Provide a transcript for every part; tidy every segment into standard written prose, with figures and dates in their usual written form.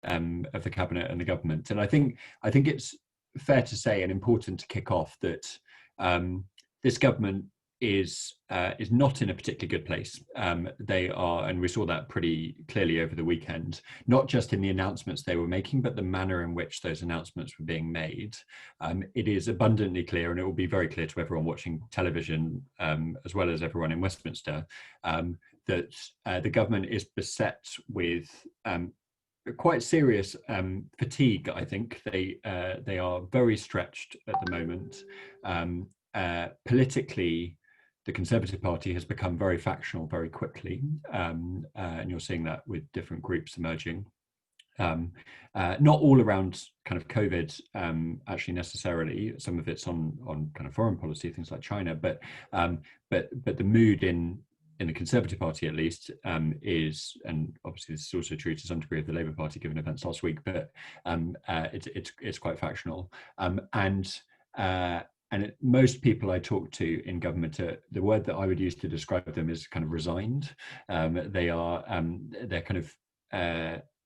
of the cabinet and the government. And I think it's fair to say and important to kick off that this government is not in a particularly good place. They are, and we saw that pretty clearly over the weekend, not just in the announcements they were making, but the manner in which those announcements were being made. It is abundantly clear, and it will be very clear to everyone watching television, as well as everyone in Westminster, that the government is beset with quite serious fatigue. I think they are very stretched at the moment. Politically, the Conservative Party has become very factional very quickly, and you're seeing that with different groups emerging. Not all around kind of COVID, actually necessarily. Some of it's on kind of foreign policy, things like China, but the mood in the Conservative Party, at least, is, and obviously this is also true to some degree of the Labour Party, given events last week, but it's quite factional, and most people I talk to in government, the word that I would use to describe them is kind of resigned. They're kind of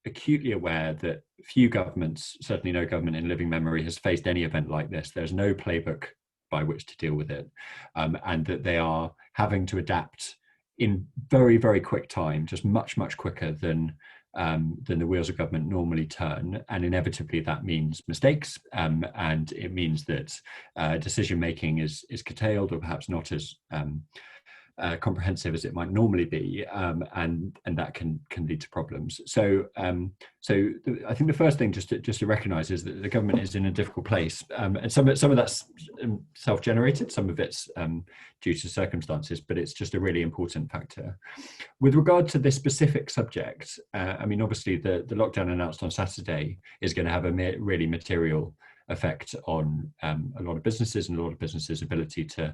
acutely aware that few governments, certainly no government in living memory, has faced any event like this. There's no playbook by which to deal with it, and that they are having to adapt in very, very quick time, just much, much quicker than the wheels of government normally turn. And inevitably that means mistakes, and it means that decision making is curtailed, or perhaps not as comprehensive as it might normally be, and that can lead to problems. So I think the first thing just to recognise is that the government is in a difficult place, and some of that's self-generated, some of it's due to circumstances, but it's just a really important factor. With regard to this specific subject, I mean, obviously the lockdown announced on Saturday is going to have a really material effect on a lot of businesses and a lot of businesses' ability to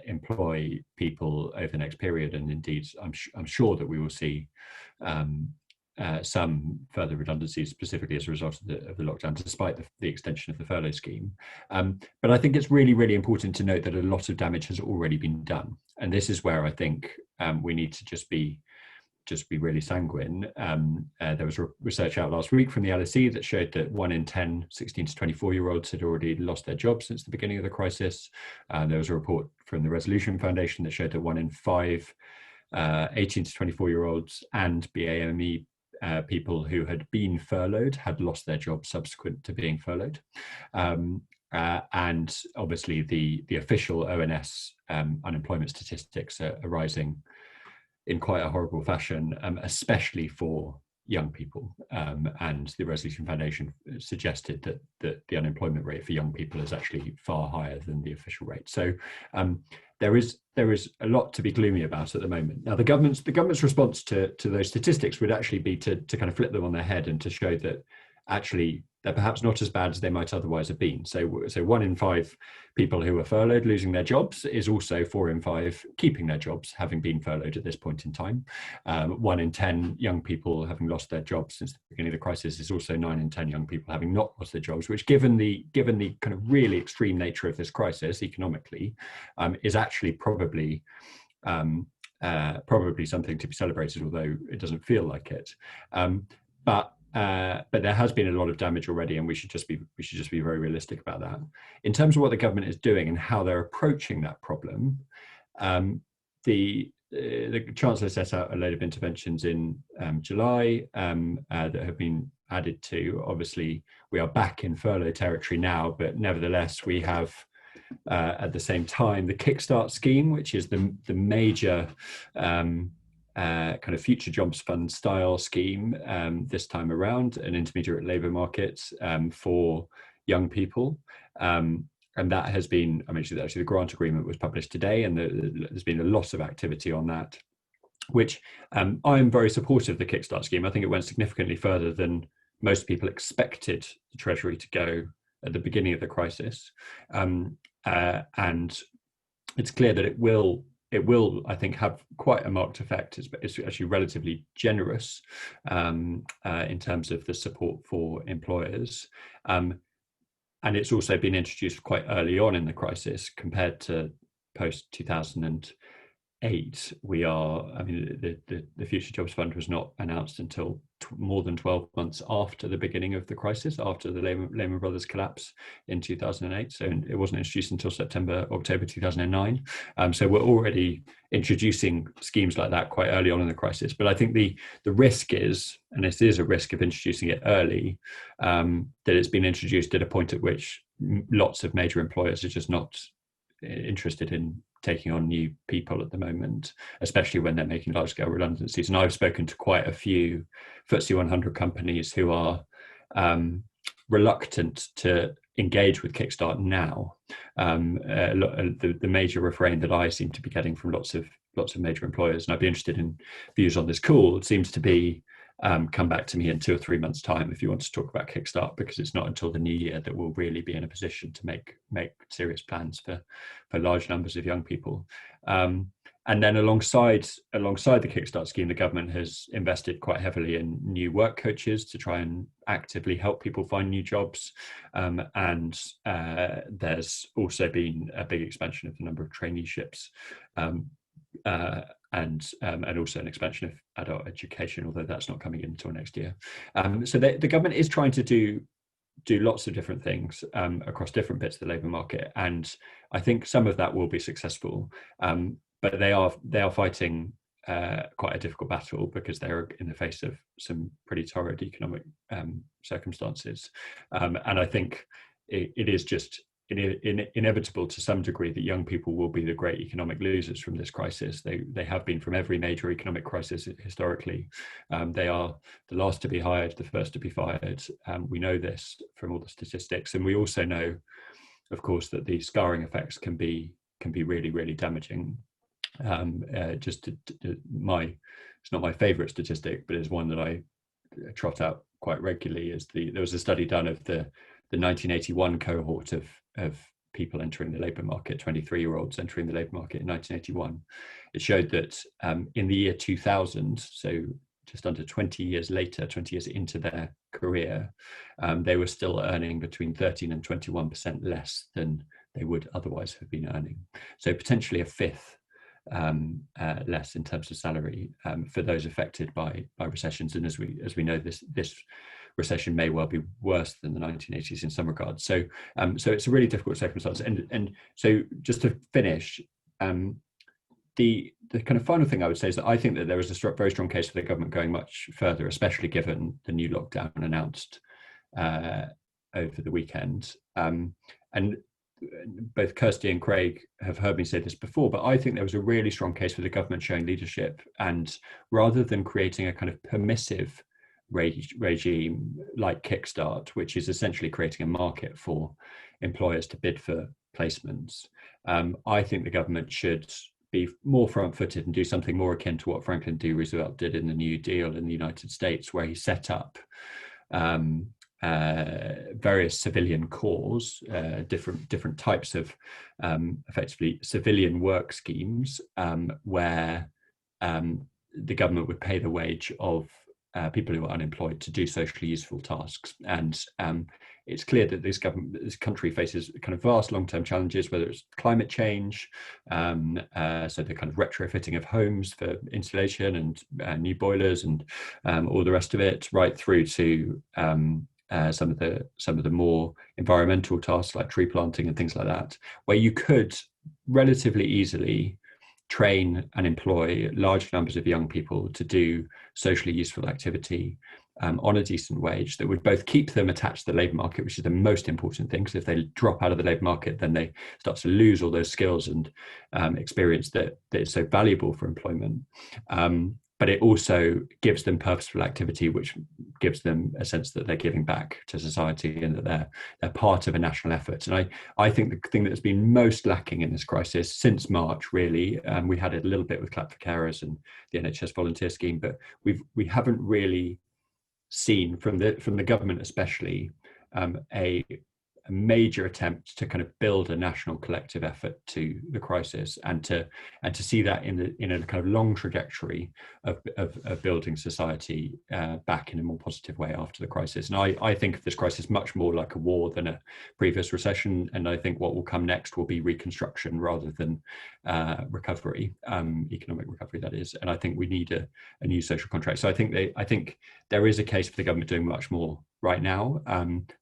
employ people over the next period. And indeed, I'm sure that we will see some further redundancies, specifically as a result of the lockdown, despite the extension of the furlough scheme. But I think it's really, really important to note that a lot of damage has already been done. And this is where I think we need to just be really sanguine. There was research out last week from the LSE that showed that 1 in 10 16 to 24-year-olds had already lost their jobs since the beginning of the crisis. There was a report from the Resolution Foundation that showed that 1 in 5 18 to 24-year-olds and BAME people who had been furloughed had lost their jobs subsequent to being furloughed. And obviously the official ONS unemployment statistics are rising in quite a horrible fashion, especially for young people. And the Resolution Foundation suggested that the unemployment rate for young people is actually far higher than the official rate. So there is a lot to be gloomy about at the moment. Now, the government's response to those statistics would actually be to kind of flip them on their head and to show that actually they're perhaps not as bad as they might otherwise have been. So 1 in 5 people who are furloughed losing their jobs is also 4 in 5 keeping their jobs, having been furloughed at this point in time. 1 in 10 young people having lost their jobs since the beginning of the crisis is also 9 in 10 young people having not lost their jobs, which given the kind of really extreme nature of this crisis economically, is actually probably something to be celebrated, although it doesn't feel like it. But there has been a lot of damage already, and we should just be very realistic about that. In terms of what the government is doing and how they're approaching that problem, the Chancellor set out a load of interventions in July that have been added to. Obviously, we are back in furlough territory now, but nevertheless, we have at the same time the Kickstart scheme, which is the major kind of future jobs fund style scheme this time around, an intermediate labour market for young people. And that has been, I mentioned that actually the grant agreement was published today, and there's been a lot of activity on that, which I'm very supportive of the Kickstart scheme. I think it went significantly further than most people expected the Treasury to go at the beginning of the crisis. And it's clear that it will, I think, have quite a marked effect. It's actually relatively generous in terms of the support for employers. And it's also been introduced quite early on in the crisis compared to post 2008. The Future Jobs Fund was not announced until more than 12 months after the beginning of the crisis, after the Lehman Brothers collapse in 2008. So it wasn't introduced until October 2009. So we're already introducing schemes like that quite early on in the crisis. But I think the risk is, and this is a risk of introducing it early, that it's been introduced at a point at which lots of major employers are just not interested in taking on new people at the moment, especially when they're making large-scale redundancies. And I've spoken to quite a few FTSE 100 companies who are reluctant to engage with Kickstart now. The major refrain that I seem to be getting from lots of major employers, and I'd be interested in views on this call, it seems to be come back to me in 2 or 3 months' time if you want to talk about Kickstart, because it's not until the new year that we'll really be in a position to make serious plans for large numbers of young people. And then alongside the Kickstart scheme, the government has invested quite heavily in new work coaches to try and actively help people find new jobs. And there's also been a big expansion of the number of traineeships. And also an expansion of adult education, although that's not coming in until next year. So the government is trying to do lots of different things across different bits of the labour market, and I think some of that will be successful. But they are fighting quite a difficult battle because they're in the face of some pretty torrid economic circumstances, and I think it is just inevitable to some degree that young people will be the great economic losers from this crisis. They have been from every major economic crisis historically. They are the last to be hired, the first to be fired. We know this from all the statistics, and we also know, of course, that the scarring effects can be really, really damaging. It's not my favorite statistic, but it's one that I trot out quite regularly. There was a study done of the 1981 cohort of people entering the labour market, 23-year-olds entering the labour market in 1981. It showed that in the year 2000, so just under 20 years later, 20 years into their career, they were still earning between 13 and 21% less than they would otherwise have been earning. So potentially a fifth less in terms of salary for those affected by recessions. And as we know, this recession may well be worse than the 1980s in some regards. So it's a really difficult circumstance. And so just to finish, the kind of final thing I would say is that I think that there is a very strong case for the government going much further, especially given the new lockdown announced over the weekend. And both Kirsty and Craig have heard me say this before, but I think there was a really strong case for the government showing leadership, and rather than creating a kind of permissive regime like Kickstart, which is essentially creating a market for employers to bid for placements, I think the government should be more front-footed and do something more akin to what Franklin D. Roosevelt did in the New Deal in the United States, where he set up various civilian corps, different types of effectively civilian work schemes, where the government would pay the wage of people who are unemployed to do socially useful tasks. And it's clear that this country faces kind of vast long-term challenges, whether it's climate change, so the kind of retrofitting of homes for insulation and new boilers and all the rest of it, right through to some of the more environmental tasks like tree planting and things like that, where you could relatively easily train and employ large numbers of young people to do socially useful activity on a decent wage that would both keep them attached to the labour market, which is the most important thing, because if they drop out of the labour market, then they start to lose all those skills and experience that is so valuable for employment. But it also gives them purposeful activity, which gives them a sense that they're giving back to society and that they're part of a national effort. And I think the thing that's been most lacking in this crisis since March, really, we had it a little bit with Clap for Carers and the NHS volunteer scheme, but we haven't really seen from the government especially a a major attempt to kind of build a national collective effort to the crisis, and to see that in a kind of long trajectory of building society back in a more positive way after the crisis. And I think of this crisis much more like a war than a previous recession, and I think what will come next will be reconstruction rather than recovery, economic recovery, that is. And I think we need a new social contract. So I think there is a case for the government doing much more right now.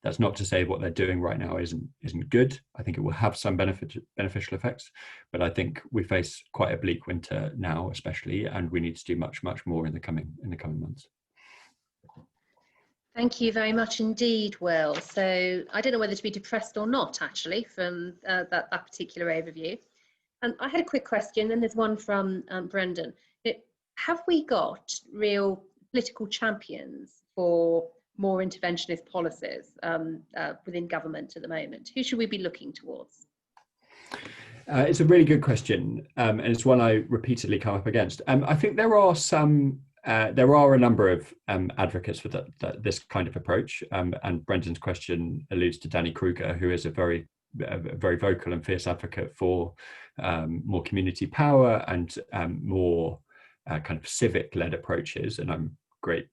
That's not to say what they're doing right now isn't good. I think it will have some beneficial effects, but I think we face quite a bleak winter now, especially, and we need to do much more in the coming months. Thank you very much indeed, Will. So I don't know whether to be depressed or not, actually, from that particular overview. And I had a quick question, and there's one from Brendan. Have we got real political champions for more interventionist policies within government at the moment? Who should we be looking towards? It's a really good question, and it's one I repeatedly come up against. I think there are a number of advocates for this kind of approach, and Brendan's question alludes to Danny Kruger, who is a very vocal and fierce advocate for more community power and more kind of civic-led approaches, and I'm great